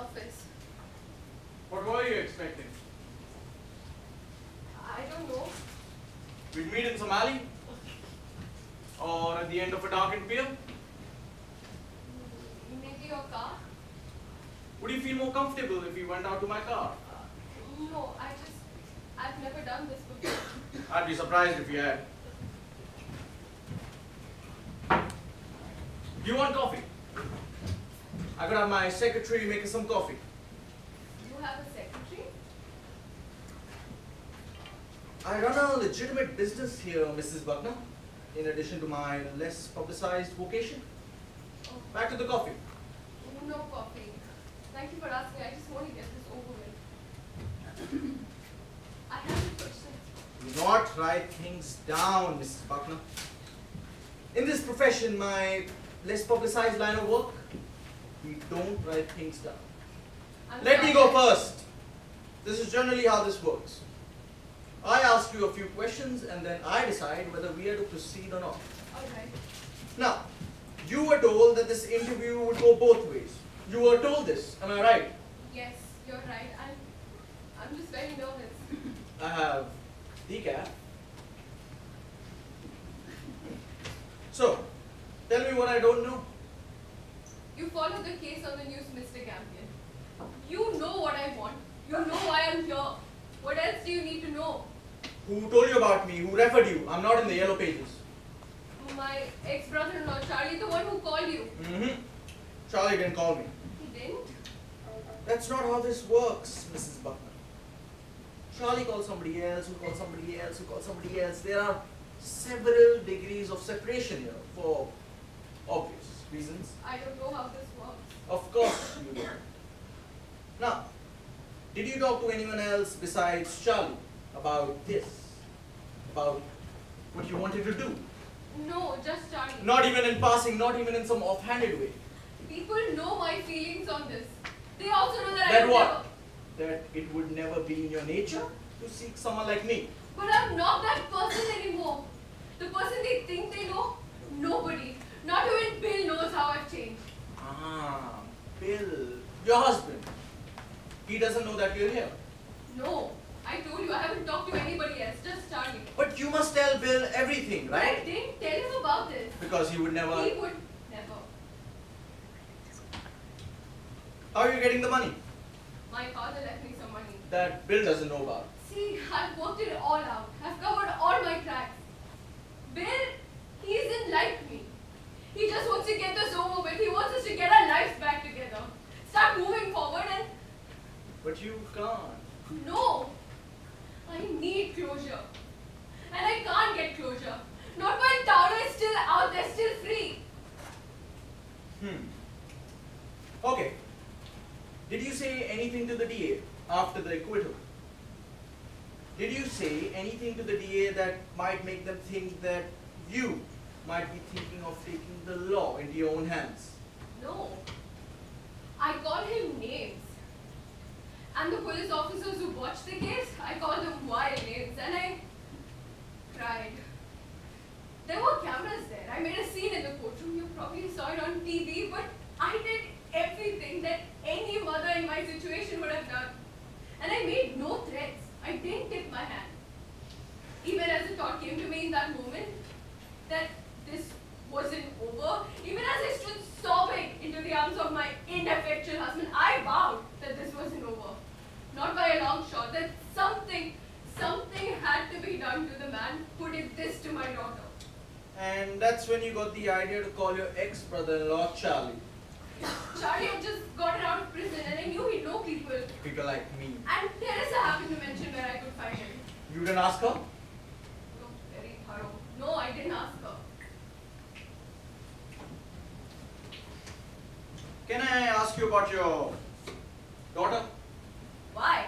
office. What were you expecting? I don't know. We'd meet in some alley? Or at the end of a darkened pier? Maybe your car? Would you feel more comfortable if we went out to my car? No, I've never done this before. I'd be surprised if you had. Do you want coffee? I could have my secretary make us some coffee. You have a secretary? I run a legitimate business here, Mrs. Buckner, in addition to my less publicized vocation. Oh. Back to the coffee. No coffee. Thank you for asking. I just want to get this over with. I have a question. Do not write things down, Mrs. Buckner. In this profession, my less publicized line of work, we don't write things down. Let me go first. This is generally how this works. I ask you a few questions and then I decide whether we are to proceed or not. Alright. Now, you were told that this interview would go both ways. You were told this, am I right? Yes, you're right. I'm just very nervous. I have decaf. So, tell me what I don't know. You followed the case on the news, Mr. Campion. You know what I want. You know why I'm here. What else do you need to know? Who told you about me? Who referred you? I'm not in the yellow pages. My ex-brother-in-law, Charlie, the one who called you. Charlie didn't call me. He didn't? That's not how this works, Mrs. Buckner. Charlie called somebody else, who called somebody else, who called somebody else. There are several degrees of separation here for obvious reasons. I don't know how this works. Of course you don't. Now, did you talk to anyone else besides Charlie about this? About what you wanted to do? No, just Charlie. Not even in passing, not even in some offhanded way. People know my feelings on this. They also know that I That would what? never... That it would never be in your nature to seek someone like me. But I'm not that person anymore. The person they think they know, nobody. Not even Bill knows how I've changed. Ah, Bill, your husband. He doesn't know that you're here. No, I told you I haven't talked to anybody else, just Charlie. But you must tell Bill everything, But I right? didn't tell him about this. Because he would never... He would never. How are you getting the money? My father left me some money. That Bill doesn't know about. See, I've worked it all out. I've covered all my tracks. Bill, he isn't like me. He just wants to get this over with. He wants us to get our lives back together. Start moving forward and... But you can't. No. I need closure. And I can't get closure. Not while Tara is still out there, still free. Okay. Did you say anything to the DA after the acquittal? Did you say anything to the DA that might make them think that you might be thinking of taking the law into your own hands? No. I called him names. And the police officers who watched the case, I called them wild names and I cried. There were cameras there. I made a scene in the courtroom. You probably saw it on TV, but I did everything that any mother in my situation would have done. And I made no threats. I didn't tip my hand. Even as the thought came to me in that moment that this wasn't over, even as I stood sobbing into the arms of my ineffectual husband, I vowed that this wasn't over. Not by a long shot, that something had to be done to the man who did this to my daughter. And that's when you got the idea to call your ex-brother-in-law Charlie. Charlie had just gotten out of prison and I knew he'd know people. People like me. And Teresa happened to mention where I could find him. You didn't ask her? No, very thorough. No, I didn't ask her. Can I ask you about your daughter? Why?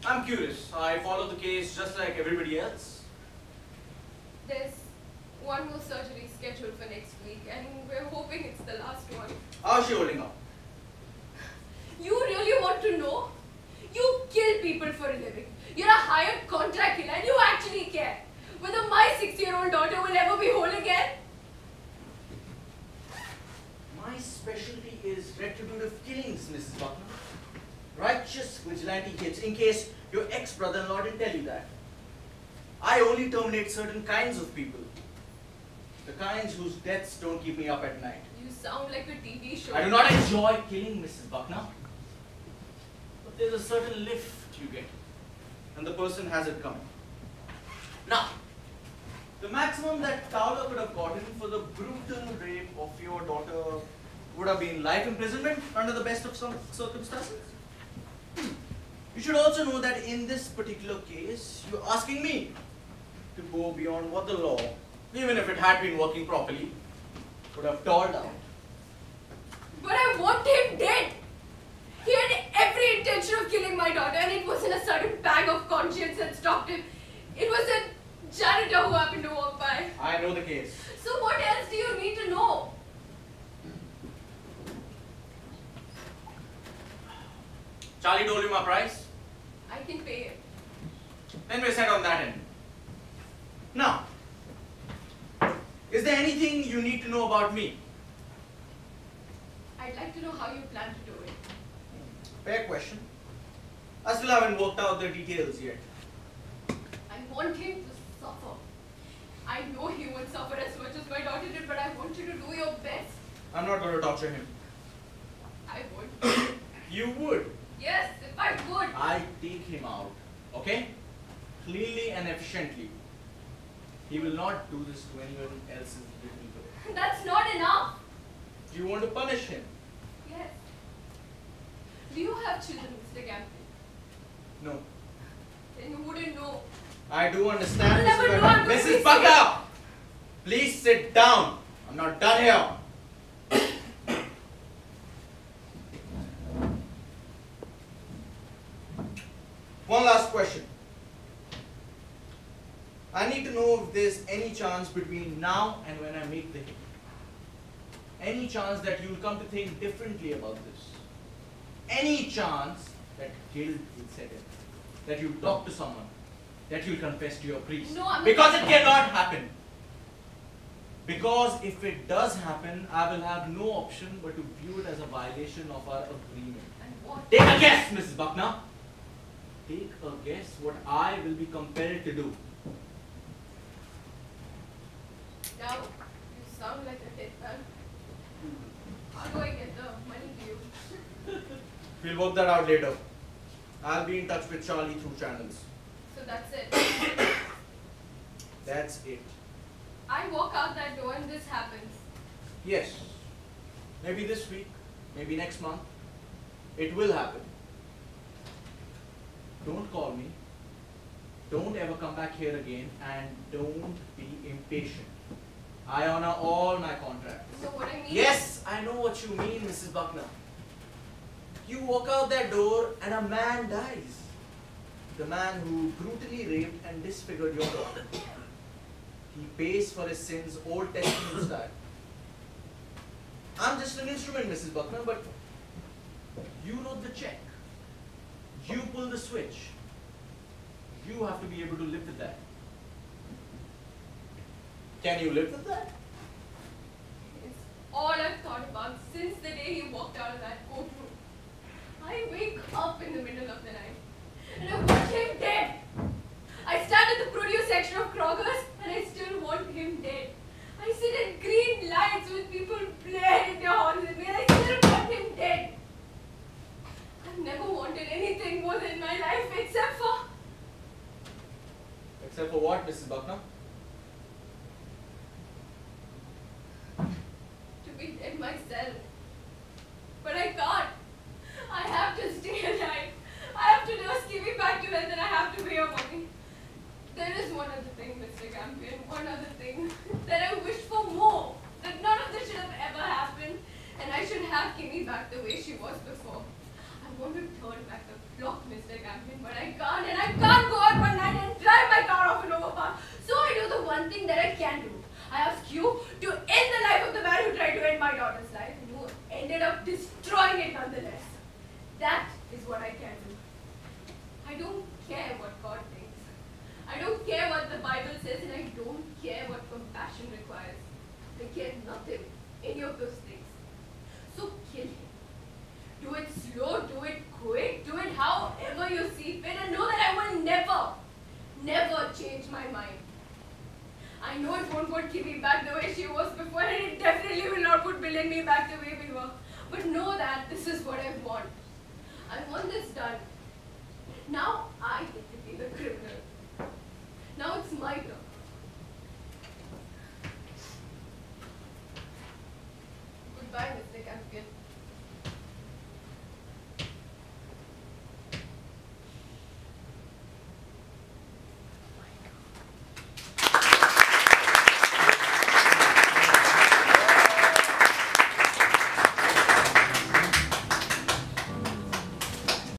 I'm curious. I follow the case just like everybody else. There's one more surgery scheduled for next week and we're hoping it's the last one. How's she holding up? You really want to know? You kill people for a living. You're a hired contract killer and you actually care whether my 6-year-old daughter will ever be whole again. My specialty is retributive killings, Mrs. Buckner. vigilante hits, in case your ex-brother-in-law didn't tell you that. I only terminate certain kinds of people. The kinds whose deaths don't keep me up at night. You sound like a TV show. I do not enjoy killing Mrs. Buckner. But there's a certain lift you get. And the person has it coming. Now, the maximum that Towler could have gotten for the brutal rape of your daughter would have been life imprisonment under the best of some circumstances. You should also know that in this particular case, you're asking me to go beyond what the law, even if it had been working properly, would have told out. But I want him dead! He had every intention of killing my daughter, and it wasn't a sudden pang of conscience that stopped him. It was a janitor who happened to walk by. I know the case. So what else do you need to know? Charlie told you my price? I can pay him. Then we're set on that end. Now, is there anything you need to know about me? I'd like to know how you plan to do it. Fair question. I still haven't worked out the details yet. I want him to suffer. I know he won't suffer as much as my daughter did, but I want you to do your best. I'm not going to torture him. I would. You would? Yes, if I would. I take him out, okay? Cleanly and efficiently. He will not do this to anyone else's little girl. That's not enough. Do you want to punish him? Yes. Do you have children, Mr. Campbell? No. Then you wouldn't know. I do understand. I'll never know I'm going to be Mrs. Buckner! Please sit down. I'm not done here. One last question. I need to know if there's any chance between now and when I make the hit. Any chance that you'll come to think differently about this. Any chance that guilt will set in. That you'll talk to someone. That you'll confess to your priest. No, I'm because not. it cannot happen. Because if it does happen, I will have no option but to view it as a violation of our agreement. And what? Take a guess, Mrs. Buckner. Take a guess what I will be compelled to do. Now, you sound like a hitman. How do I get the money to you? We'll work that out later. I'll be in touch with Charlie through channels. So that's it. That's it. I walk out that door and this happens. Yes. Maybe this week, maybe next month. It will happen. Don't call me. Don't ever come back here again, and don't be impatient. I honor all my contracts. So what I mean? Yes, I know what you mean, Mrs. Buckner. You walk out that door and a man dies. The man who brutally raped and disfigured your daughter. He pays for his sins, Old Testament style. I'm just an instrument, Mrs. Buckner, but you wrote the check. You pull the switch. You have to be able to live with that. Can you live with that? It's all I've thought about since the day he walked out of that courtroom. I wake up in the middle of the night and I want him dead. I stand at the produce section of Kroger's and I still want him dead. I sit at green lights with people blaring their horns at me and I still want him dead. I've never wanted anything more in my life except for... Except for what, Mrs. Buckner? to be dead myself. But I can't. I have to stay alive. I have to nurse Kiwi back to health and I have to pay her money. There is one other thing, Mr. Campion, one other thing that I wish for more. That none of this should have ever happened and I should have Kimi back the way she was before. I want to turn back the clock, Mr. Campion, but I can't, and I can't go out one night and drive my car off an overpass. So I do the one thing that I can do. I ask you to end the life of the man who tried to end my daughter's life, and who ended up destroying it nonetheless. That is what I can do. I don't care what God thinks. I don't care what the Bible says, and I don't care what compassion requires. I care nothing, any of those things. So kill him. Do it slow, do it quick, do it however you change my mind. I know it won't put Kitty back the way she was before, and it definitely will not put Bill and me back the way we were. But know that this is what I want. I want this done. Now I get to be the criminal.